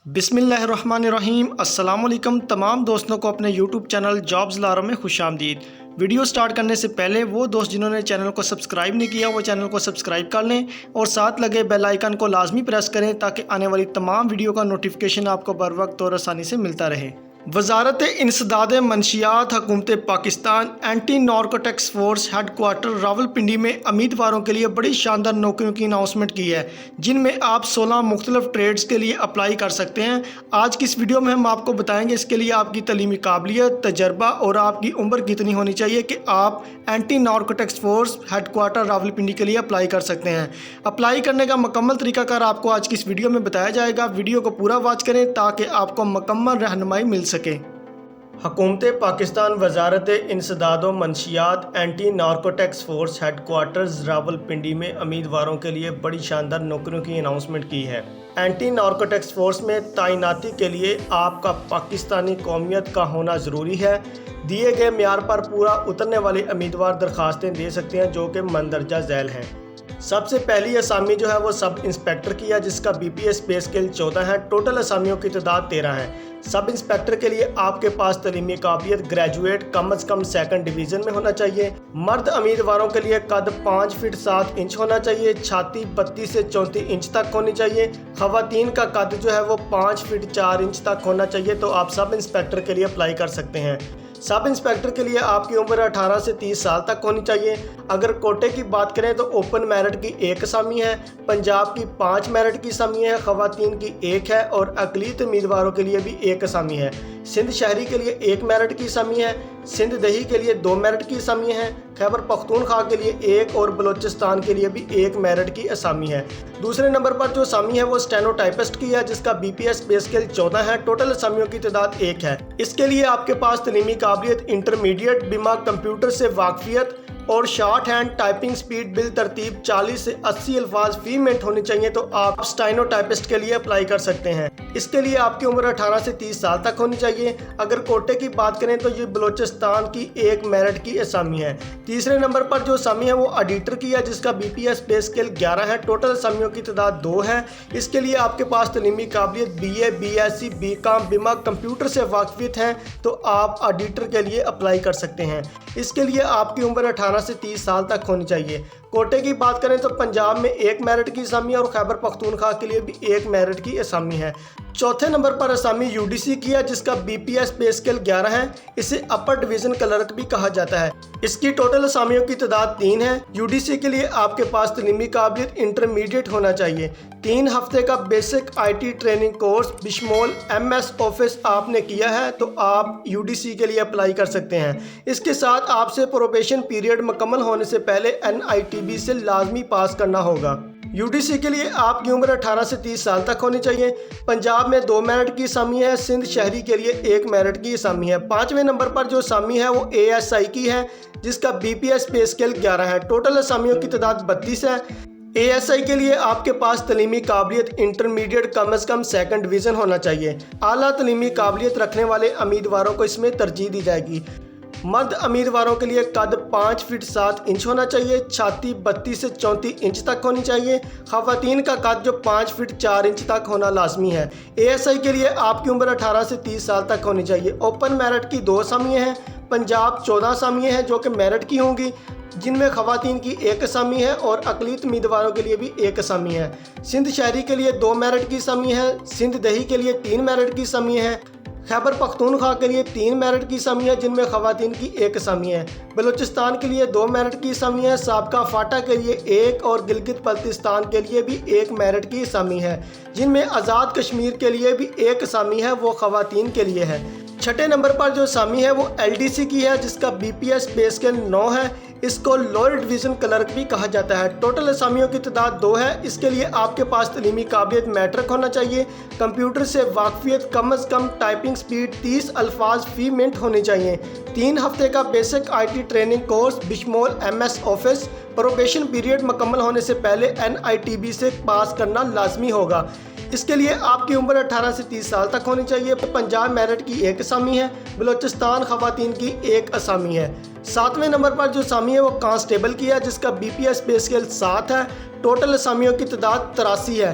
बिस्मिल्लाहिर्रहमानिर्रहीम। अस्सलाम वालेकुम तमाम दोस्तों को अपने यूट्यूब चैनल जॉब्स लारो में खुशामदीद। वीडियो स्टार्ट करने से पहले वो दोस्त जिन्होंने चैनल को सब्सक्राइब नहीं किया वो चैनल को सब्सक्राइब कर लें और साथ लगे बेल आइकन को लाजमी प्रेस करें ताकि आने वाली तमाम वीडियो का नोटिफिकेशन आपको बर वक्त और आसानी से मिलता रहे। वजारत इंसदाद मनशियात हुकूमत Pakistan anti narcotics force headquarter Rawalpindi में उम्मीदवारों के लिए बड़ी शानदार नौकरियों की अनाउंसमेंट की है, जिनमें आप 16 मुख्तलिफ ट्रेड्स के लिए अप्लाई कर सकते हैं। आज की इस वीडियो में हम आपको बताएंगे इसके लिए आपकी तलीमी काबिलियत, तजर्बा और आपकी उम्र कितनी होनी चाहिए कि आप anti narcotics force headquarter Rawalpindi के लिए अप्लाई कर सकते हैं। अप्लाई करने का मुकम्मल तरीकाकार आपको आज की इस वीडियो में बताया जाएगा। वीडियो को पूरा वॉच करें ताकि आपको मुकम्मल रहनुमाई मिल सके। हुकूमत पाकिस्तान वजारत इंसदाद मनशियात anti narcotics force headquarters Rawalpindi में उम्मीदवारों के लिए बड़ी शानदार नौकरियों की अनाउंसमेंट की है। एंटी नारकोटिक्स फोर्स में तैनाती के लिए आपका पाकिस्तानी कौमियत का होना ज़रूरी है। दिए गए म्यार पर पूरा उतरने वाले उम्मीदवार दरख्वास्तें दे सकते हैं जो कि मंदरजा झैल हैं। सबसे पहली असामी जो है वो सब इंस्पेक्टर की है, जिसका BPS पे स्केल 14 है। टोटल असामियों की तादाद 13 है। सब इंस्पेक्टर के लिए आपके पास तलीमी काबिलियत ग्रेजुएट कम अज़ कम 2nd डिवीज़न में होना चाहिए। मर्द उम्मीदवारों के लिए कद 5 फीट 7 इंच होना चाहिए। छाती 32 से 34 इंच तक होनी चाहिए। ख़वातीन का कद जो है वो 5 फीट 4 इंच तक होना चाहिए। तो आप सब इंस्पेक्टर के लिए अप्लाई कर सकते हैं। सब इंस्पेक्टर के लिए आपकी उम्र 18 से 30 साल तक होनी चाहिए। अगर कोटे की बात करें तो ओपन मेरिट की 1 असामी है, पंजाब की 5 मेरिट की असामी है, ख़वातीन की 1 है और अक़लियत उम्मीदवारों के लिए भी 1 असामी है। सिंध शहरी के लिए 1 मेरिट की असामी है, सिंध दही के लिए 2 मेरिट की असामी है, खैबर पख्तूनख्वा के लिए 1 और बलोचिस्तान के लिए भी 1 मेरिट की असामी है। दूसरे नंबर पर जो असामी है वो स्टेनोटाइपिस्ट की है, जिसका BPS पे स्केल 14 है। टोटल असामियों की तादाद 1 है। इसके लिए आपके पास तलीमी काबिलियत इंटरमीडिएट बिमा कंप्यूटर से वाकफियत और short hand typing speed bill तरतीब 40 से 80 अल्फाज फी मिनट होनी चाहिए। तो आप स्टेनोटाइपिस्ट के लिए अप्लाई कर सकते हैं। इसके लिए आपकी उम्र 18 से 30 साल तक होनी चाहिए। अगर कोटे की बात करें तो ये बलोचिस्तान की 1 मेरिट की असामी है। तीसरे नंबर पर जो असामी है वो ऑडिटर की है, जिसका BPS पे स्केल 11 है। टोटल असामियों की तादाद 2 है। इसके लिए आपके पास तलीमी काबिलियत BA BSc BCom बिमा कंप्यूटर से वाकफियत हैं। तो आप ऑडिटर के लिए अप्लाई कर सकते हैं। इसके लिए आपकी उम्र 18 से 30 साल तक होनी चाहिए। कोटे की बात करें तो पंजाब में 1 मेरिट की असामी है और खैबर पख्तूनख्वा के लिए भी 1 मेरिट की असामी है। चौथे नंबर पर असामी UDC की है, जिसका BPS पे स्केल 11 है। इसे अपर डिवीज़न क्लर्क भी कहा जाता है। इसकी टोटल असामियों की तादाद 3 है। UDC के लिए आपके पास तलीमी काबिलियत इंटरमीडिएट होना चाहिए। 3 हफ्ते का बेसिक IT ट्रेनिंग कोर्स बिशमोल MS ऑफिस आपने किया है तो आप UDC के लिए अप्लाई कर सकते हैं। इसके साथ आपसे प्रोबेशन पीरियड मुकम्मल होने से पहले NITB से लाजमी पास करना होगा। UDC के लिए आपकी उम्र 18 से 30 साल तक होनी चाहिए। पंजाब में 2 मेरिट की असामी है, सिंध शहरी के लिए 1 मेरिट की असामी है। 5वें नंबर पर जो असामी है वो ASI की है, जिसका BPS पे स्केल 11 है। टोटल असामियों की तादाद 32 है। ASI के लिए आपके पास तलीमी काबिलियत इंटरमीडिएट कम अज़ कम 2nd डिवीज़न होना चाहिए। आला तलीमी काबिलियत रखने वाले उम्मीदवारों को इसमें तरजीह दी जाएगी। मर्द उम्मीदवारों के लिए कद 5 फीट 7 इंच होना चाहिए। छाती 32 से 34 इंच तक होनी चाहिए। ख़वातीन का कद जो 5 फीट 4 इंच तक होना लाजमी है। ASI के लिए आपकी उम्र 18 से 30 साल तक होनी चाहिए। ओपन मेरिट की 2 असामियाँ हैं। पंजाब 14 असामियाँ हैं जो कि मेरिट की होंगी, जिनमें ख़वातीन की 1 असामी है और अक़लियत उम्मीदवारों के लिए भी 1 असामी है। सिंध शहरी के लिए 2 मेरिट की असामी है। सिंध दही के लिए 3 मेरिट की असामी है। खैबर पख्तूनख्वा के लिए 3 मेरिट की असामी है, जिनमें ख़वातीन की 1 असामी है। बलूचिस्तान के लिए 2 मेरिट की असामी है। साबका फाटा के लिए 1 और गिलगित बल्तिस्तान के लिए भी 1 मेरिट की असामी है, जिनमें आज़ाद कश्मीर के लिए भी 1 असामी है, वो ख़वातीन के लिए है। छठे नंबर पर जो असामी है वो LDC की है, जिसका BPS पे स्केल 9 है। इसको लोअर डिवीज़न क्लर्क भी कहा जाता है। टोटल असामियों की तादाद 2 है। इसके लिए आपके पास तलीमी काबिलियत मैट्रिक होना चाहिए। कंप्यूटर से वाकफियत कम अज़ कम टाइपिंग स्पीड 30 अल्फाज फी मिनट होनी चाहिए। 3 हफ्ते का बेसिक IT ट्रेनिंग कोर्स बिशमोल MS ऑफिस प्रोबेशन पीरियड मुकम्मल होने से पहले NITB से पास करना लाजमी होगा। इसके लिए आपकी उम्र 18 से 30 साल तक होनी चाहिए। पंजाब मेरिट की 1 असामी है। बलोचिस्तान ख़वातीन की 1 असामी है। 7वें नंबर पर जो असामी है वो कांस्टेबल की है, जिसका BPS पे स्केल 7 है। टोटल असामियों की तादाद 83 है।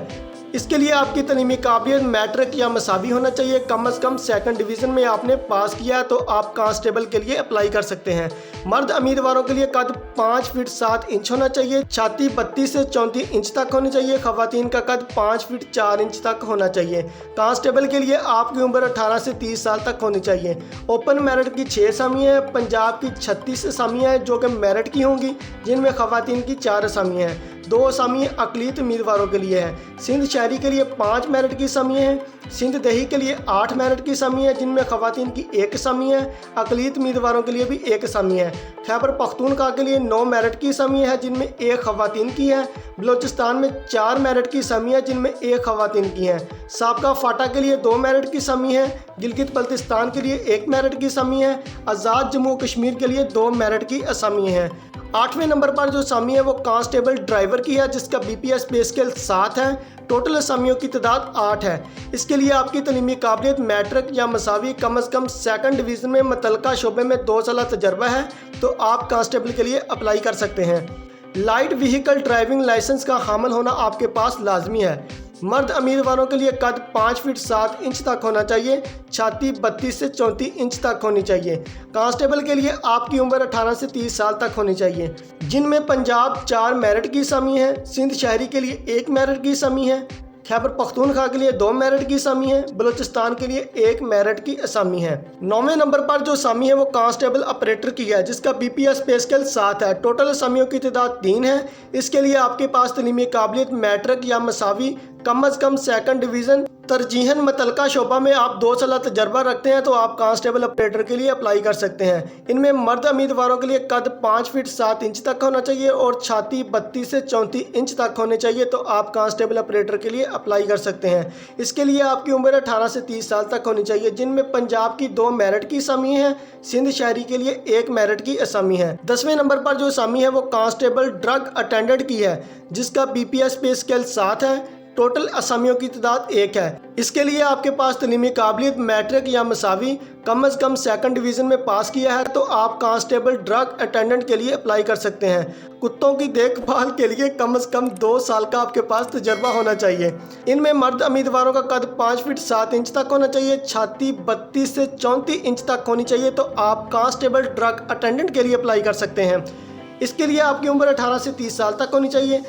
इसके लिए आपकी तलीमी काबिलियत मैट्रिक या मसावी होना चाहिए, कम से कम सेकंड डिवीज़न में आपने पास किया है तो आप कांस्टेबल के लिए अप्लाई कर सकते हैं। मर्द उम्मीदवारों के लिए कद 5 फीट 7 इंच होना चाहिए, छाती 32 से 34 इंच तक होनी चाहिए। खवातीन का कद 5 फीट 4 इंच तक होना चाहिए। कांस्टेबल के लिए आपकी उम्र 18 से 30 साल तक होनी चाहिए। ओपन मेरिट की 6 असामियाँ हैं, पंजाब की 36 असामियाँ हैं जो कि मेरिट की होंगी, जिनमें खवातीन की 4 असामियाँ हैं। 2 असामियाँ अकलीत उम्मीदवारों के लिए हैं। सिंध शहरी के लिए 5 मेरिट की असामियाँ हैं। सिंध दही के लिए 8 मेरिट की असामियाँ हैं, जिनमें खवातीन की 1 असामियाँ है। अकलीत उम्मीदवारों के लिए भी 1 असामियाँ है। खैबर पख्तूनख्वा के लिए 9 मेरिट की असामियाँ हैं, जिनमें 1 खवातीन की है। बलोचिस्तान में 4 मेरिट की असामियाँ हैं, जिनमें 1 खवातीन की हैं। साबका फाटा के लिए 2 मेरिट की असामी है। गिलगित बल्तिस्तान के लिए 1 मेरिट की असामी है। आज़ाद जम्मू कश्मीर के लिए 2 मेरिट की असामी हैं। 8वें नंबर पर जो असामी है वो कांस्टेबल ड्राइवर की है, जिसका BPS पे स्केल 7 है। टोटल असामियों की तादाद 8 है। इसके लिए आपकी तलीमी काबिलियत मैट्रिक या मसावी कम से कम सेकंड डिवीज़न में मुतल्लिका शोबे में 2 साल तजर्बा है तो आप कांस्टेबल के लिए अप्लाई कर सकते हैं। लाइट व्हीकल ड्राइविंग लाइसेंस का हामिल होना आपके पास लाजमी है। मर्द उम्मीदवारों के लिए कद 5 फीट 7 इंच तक होना चाहिए, छाती 32 से 34 इंच तक होनी चाहिए। कांस्टेबल के लिए आपकी उम्र 18 से 30 साल तक होनी चाहिए, जिनमें पंजाब 4 मेरिट की असामी है। सिंध शहरी के लिए 1 मेरिट की असामी है। खैबर पख्तूनख्वा के लिए 2 मेरिट की असामी है। बलूचिस्तान के लिए 1 मेरिट की असामी है। 9वें नंबर पर जो असामी है वो कांस्टेबल ऑपरेटर की है, जिसका BPS पे स्केल 7 है। टोटल असामियों की तादाद 3 है। इसके लिए आपके पास तलीमी काबिलियत मैट्रिक या मसावी कम से कम सेकंड डिवीज़न तरजीहन मुतल्लिका शोबा में आप 2 साल तजर्बा रखते हैं तो आप कांस्टेबल ऑपरेटर के लिए अप्लाई कर सकते हैं। इनमें मर्द उम्मीदवारों के लिए कद 5 फीट 7 इंच तक होना चाहिए और छाती 32 से 34 इंच तक होने चाहिए तो आप कांस्टेबल ऑपरेटर के लिए अप्लाई कर सकते हैं। इसके लिए आपकी उम्र 18 से 30 साल तक होनी चाहिए, जिनमें पंजाब की 2 मेरिट की असामी है। सिंध शहरी के लिए 1 मेरिट की असामी है। 10वें नंबर पर जो असामी है वो कांस्टेबल ड्रग अटेंडेंट की है, जिसका BPS पे स्केल 7 है। टोटल असामियों की तादाद 1 है। इसके लिए आपके पास तलीमी काबिलियत मैट्रिक या मसावी कम से कम सेकंड डिवीज़न में पास किया है तो आप कांस्टेबल ड्रग अटेंडेंट के लिए अप्लाई कर सकते हैं। कुत्तों की देखभाल के लिए कम से कम 2 साल का आपके पास तजर्बा होना चाहिए। इनमें मर्द उम्मीदवारों का कद 5 फीट 7 इंच तक होना चाहिए, छाती 32 से 34 इंच तक होनी चाहिए तो आप कांस्टेबल ड्रग अटेंडेंट के लिए अप्लाई कर सकते हैं। इसके लिए आपकी उम्र 18 से 30 साल तक होनी चाहिए,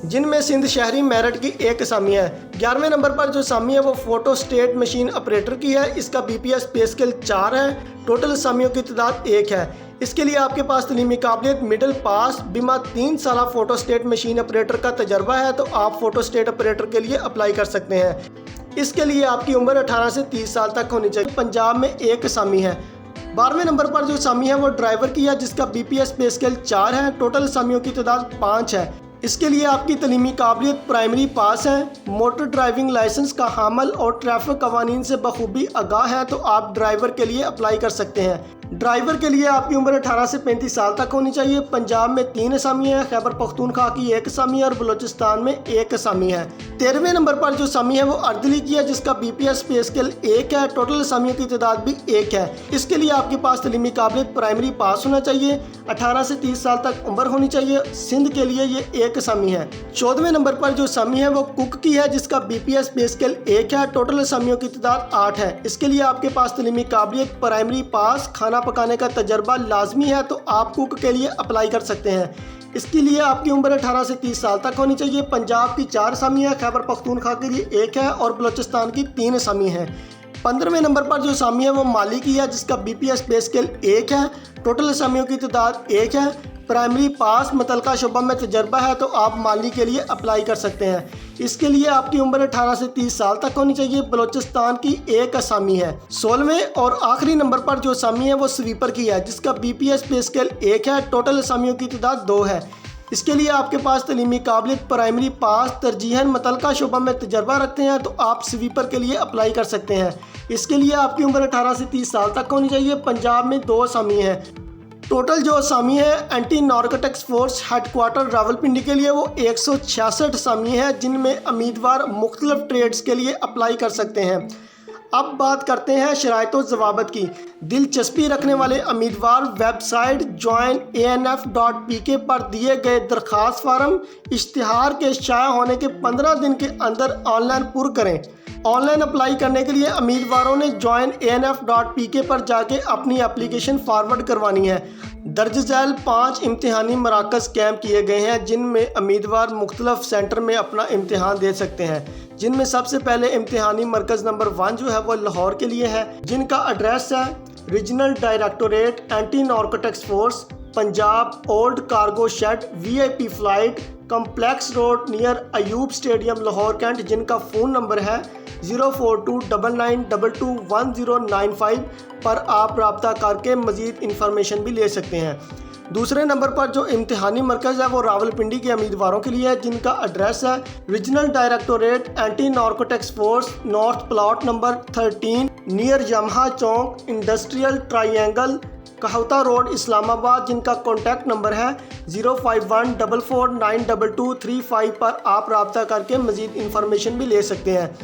जिनमें सिंध शहरी मेरिट की 1 असामी है। 11वें नंबर पर जो असामी है वो फोटो स्टेट मशीन ऑपरेटर की है। इसका BPS पे स्केल 4 है। टोटल असामियों की तादाद 1 है। इसके लिए आपके पास तलीमी काबिलियत मिडिल पास बिमा 3 साल फोटो स्टेट मशीन ऑपरेटर का तजर्बा है तो आप फोटो स्टेट ऑपरेटर के लिए अप्लाई कर सकते हैं। इसके लिए आपकी उम्र 18 से 30 साल तक होनी चाहिए। पंजाब में 1 असामी है। 12वें नंबर पर जो असामी है वो ड्राइवर की है, जिसका BPS पे स्केल 4 है। टोटल असामियों की तादाद 5 है। इसके लिए आपकी तलीमी काबिलियत प्राइमरी पास है, मोटर ड्राइविंग लाइसेंस का हामिल और ट्रैफिक कवानीन से बखूबी आगाह है तो आप ड्राइवर के लिए अप्लाई कर सकते हैं। ड्राइवर के लिए आपकी उम्र 18 से 35 साल तक होनी चाहिए। पंजाब में 3 असामी है। खैबर पख्तूनख्वा की 1 असामी है और बलूचिस्तान में 1 असामी है। 13वें नंबर पर जो असामी है वो अर्दली की है, जिसका BPS पे स्केल 1 है। टोटल असामियों की तादाद भी 1 है। इसके लिए आपके पास तलीमी काबिलियत प्राइमरी पास होना चाहिए, 18 से 30 साल तक उम्र होनी चाहिए। सिंध के लिए ये 1 असामी है। 14वें नंबर पर जो असामी है वो कुक की है, जिसका BPS पे स्केल 1 है। टोटल असामियों की तादाद 8 है। इसके लिए आपके पास तलीमी काबिलियत प्राइमरी पास, खाना पकाने का तजर्बा लाजमी है तो आप कुक के लिए अप्लाई कर सकते हैं। इसके लिए आपकी उम्र 18 से 30 साल तक होनी चाहिए। पंजाब की 4 असामी है। खैबर पख्तूनख्वा के लिए 1 है और बलूचिस्तान की 3 असामी है। 15वें नंबर पर जो असामी है वो माली की है, जिसका BPS पे स्केल 1 है। टोटल असामियों की तादाद 1 है। प्राइमरी पास, मुतल्लिका शोबा में तजर्बा है तो आप माली के लिए अप्लाई कर सकते हैं। इसके लिए आपकी उम्र 18 से 30 साल तक होनी चाहिए। बलूचिस्तान की 1 असामी है। 16वें और आखिरी नंबर पर जो असामी है वो स्वीपर की है, जिसका BPS पे स्केल 1 है। टोटल असामियों की तादाद 2 है। इसके लिए आपके पास तलीमी काबिलियत प्राइमरी पास, तरजीहन मुतल्लिका शोबा में तजर्बा रखते हैं तो आप स्वीपर के लिए अप्लाई कर सकते हैं। इसके लिए आपकी उम्र 18 से 30 साल तक होनी चाहिए। पंजाब में 2 असामी है। टोटल जो असामी है anti narcotics force headquarter Rawalpindi के लिए वो 166 असामी है, जिनमें उम्मीदवार मुख्तलिफ ट्रेड्स के लिए अप्लाई कर सकते हैं। अब बात करते हैं शराइत व ज़वाबित की। दिलचस्पी रखने वाले उम्मीदवार वेबसाइट joinanf.pk पर दिए गए दरख्वास्त फार्म इश्तिहार के शाया होने के 15 दिन के अंदर ऑनलाइन पुर करें। ऑनलाइन अप्लाई करने के लिए उम्मीदवारों ने joinanf.pk पर जाके अपनी एप्लीकेशन फॉरवर्ड करवानी है। दर्ज झैल 5 इम्तिहानी मराकज़ कैंप किए गए हैं जिनमें उम्मीदवार मुख्तलिफ सेंटर में अपना इम्तिहान दे सकते हैं, जिनमें सबसे पहले इम्तिहानी मरकज़ नंबर 1 जो है वो लाहौर के लिए है, जिनका एड्रेस है regional directorate anti narcotics force, Punjab, old cargo shed, VIP flight, complex road near Ayub stadium Lahore cantt, जिनका फ़ोन नंबर है 042992211095 पर आप रब्ता करके मज़ीद इंफॉर्मेशन भी ले सकते हैं। दूसरे नंबर पर जो इम्तिहानी मरकज़ है वो रावलपिंडी के उम्मीदवारों के लिए है, जिनका एड्रेस है regional directorate anti narcotics force, north plot number 13 near Yamaha Chowk, industrial triangle, Kahuta road, Islamabad, जिनका कॉन्टैक्ट नंबर है 0514492235 पर आप रब्ता करके मज़ीद इंफॉर्मेशन भी ले सकते हैं।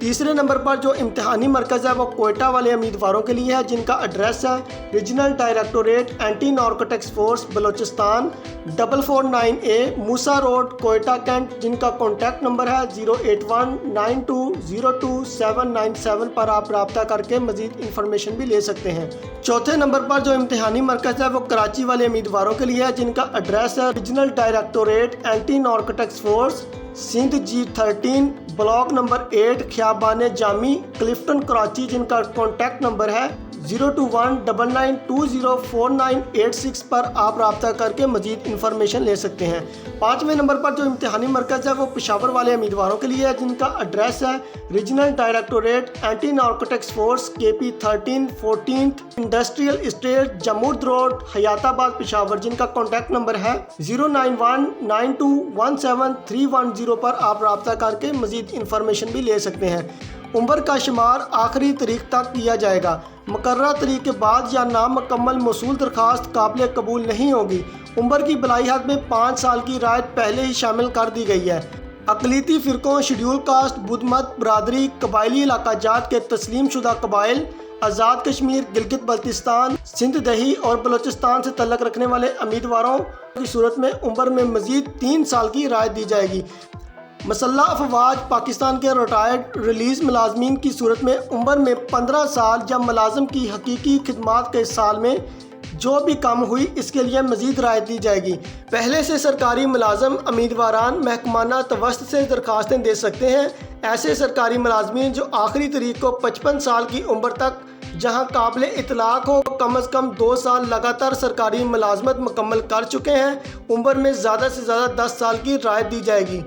तीसरे नंबर पर जो इम्तिहानी मरकज़ है वो कोयटा वाले उम्मीदवारों के लिए है, जिनका एड्रेस है regional directorate anti narcotics force, Balochistan, 449A मूसा रोड, कोयटा कैंट, जिनका कॉन्टैक्ट नंबर है 08192022797 पर आप रब्ता करके मज़ीद इंफॉर्मेशन भी ले सकते हैं। चौथे नंबर पर जो इम्तिहानी मरकज़ है वो कराची वाले उम्मीदवारों के लिए है, जिनका एड्रेस है regional directorate anti narcotics force, Sindh G13 block number 8 Khayaban Jami, Clifton Karachi, जिनका कॉन्टैक्ट नंबर है 02199204986 पर आप रब्ता करके मज़ीद इंफॉर्मेशन ले सकते हैं। पाँचवें नंबर पर जो इम्तिहानी मरकज़ है वो पेशावर वाले उम्मीदवारों के लिए है, जिनका एड्रेस है regional directorate anti narcotics force, KP 13 14 industrial estate, Jamrud road, Hayatabad, Peshawar, जिनका कॉन्टैक्ट नंबर है 09192173110 पर आप रब्ता करके मज़ीद इंफॉर्मेशन भी ले सकते हैं। उम्र का शुमार आखिरी तारीख तक किया जाएगा। मुकर्रर तारीख के बाद या नामुकम्मल मौसूल दरख्वास्त काबिल कबूल नहीं होगी। उम्र की बलाई हद में 5 साल की रायत पहले ही शामिल कर दी गई है। अकलीती फ़िरक़ों, शेड्यूल कास्ट, बुधमत बरादरी, कबायली इलाका जात के तस्लीम शुदा कबाइल, आज़ाद कश्मीर, गिलगित बल्तिस्तान, सिंध दही और बलोचिस्तान से तल्लक रखने वाले उम्मीदवारों की सूरत में उम्र में मज़ीद 3 साल की रायत दी जाएगी। मसल्ला अफवाज पाकिस्तान के रिटायर्ड रिलीज़ मुलाजमीन की सूरत में उम्र में 15 साल या मुलाजम की हकीकी खिदमात के साल में जो भी कम हुई इसके लिए मज़ीद रायत दी जाएगी। पहले से सरकारी मुलाजम उम्मीदवारान महकमाना तवस्त से दरख्वास्तें दे सकते हैं। ऐसे सरकारी मुलाजमीन जो आखिरी तारीख को 55 साल की उम्र तक जहां काबिल इतलाक़ हो, कम अज़ कम 2 साल लगातार सरकारी मुलाजमत मुकम्मल कर चुके हैं, उम्र में ज़्यादा से ज़्यादा 10 साल की रायत दी जाएगी।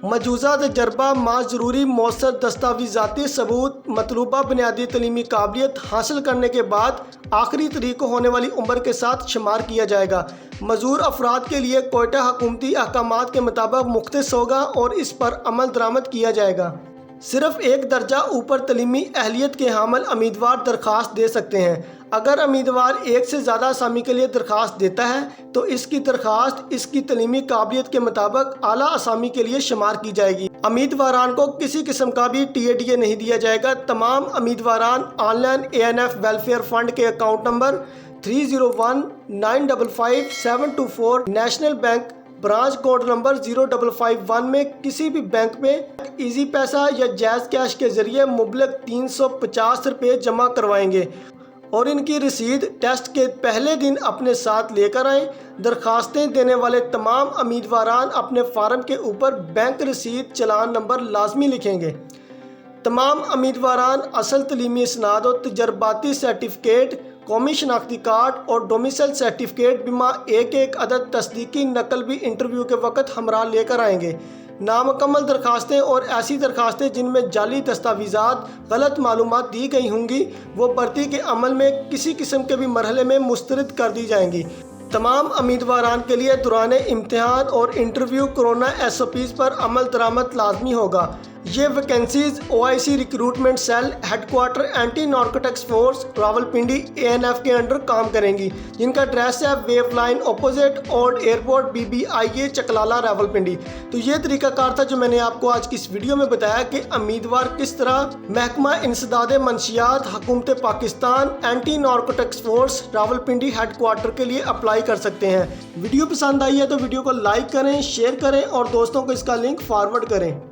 मौजूदा तजर्बा मा ज़रूरी मौसर दस्तावेज़ाती सबूत मतलूबा बुनियादी तलीमी काबिलियत हासिल करने के बाद आखिरी तारीख को होने वाली उम्र के साथ शुमार किया जाएगा। मज़ूर अफराद के लिए कोयटा हुकूमती अहकामात के मुताबिक मुख्तस होगा और इस पर अमल दरामद किया जाएगा। सिर्फ एक दर्जा ऊपर तलीमी अहलियत के हामिल उम्मीदवार दरख्वास्त दे सकते हैं। अगर उम्मीदवार एक से ज़्यादा असामी के लिए दरख्वास्त देता है तो इसकी दरख्वास्त इसकी तलीमी काबिलियत के मुताबिक आला असामी के लिए शुमार की जाएगी। उम्मीदवारान को किसी किस्म का भी TADA नहीं दिया जाएगा। तमाम उम्मीदवारान ऑनलाइन ANF वेलफेयर फंड के account number 3019555724 national bank branch code number 0551 में किसी भी बैंक में इजी पैसा या जैज़ कैश के ज़रिए मुबलग 350 रुपये जमा करवाएंगे और इनकी रसीद टेस्ट के पहले दिन अपने साथ लेकर आएँ। दरख्वास्तें देने वाले तमाम उम्मीदवारान अपने फार्म के ऊपर बैंक रसीद चलान नंबर लाजमी लिखेंगे। तमाम उम्मीदवारान असल तलीमी इसनाद और तजर्बाती सर्टिफिकेट, कौमी शनाख्ती कार्ड और डोमिसाइल सर्टिफिकेट बिमा एक अदद तस्दीकी नकल भी इंटरव्यू के वक्त हमरा लेकर आएंगे। नामुकम्मल दरख्वास्तें और ऐसी दरख्वास्तें जिनमें जाली दस्तावेज़ात गलत मालूमात दी गई होंगी वो भर्ती के अमल में किसी किस्म के भी मरहले में मुस्तरद कर दी जाएंगी। तमाम उम्मीदवारान के लिए दौरान इम्तिहान और इंटरव्यू कोरोना SOPs पर अमल दरामद लाजमी होगा। ये vacancies OIC recruitment cell headquarter anti narcotics force Rawalpindi ANF के अंडर काम करेंगी, जिनका एड्रेस है wave line opposite old airport BBIA Chaklala Rawalpindi. तो ये तरीकाकार था जो मैंने आपको आज की इस वीडियो में बताया कि उम्मीदवार किस तरह महकमा इंसदाद मंशियात हुकूमत Pakistan anti narcotics force Rawalpindi headquarter के लिए अप्लाई कर सकते हैं। वीडियो पसंद आई है तो वीडियो को लाइक करें, शेयर करें और दोस्तों को इसका लिंक फॉरवर्ड करें।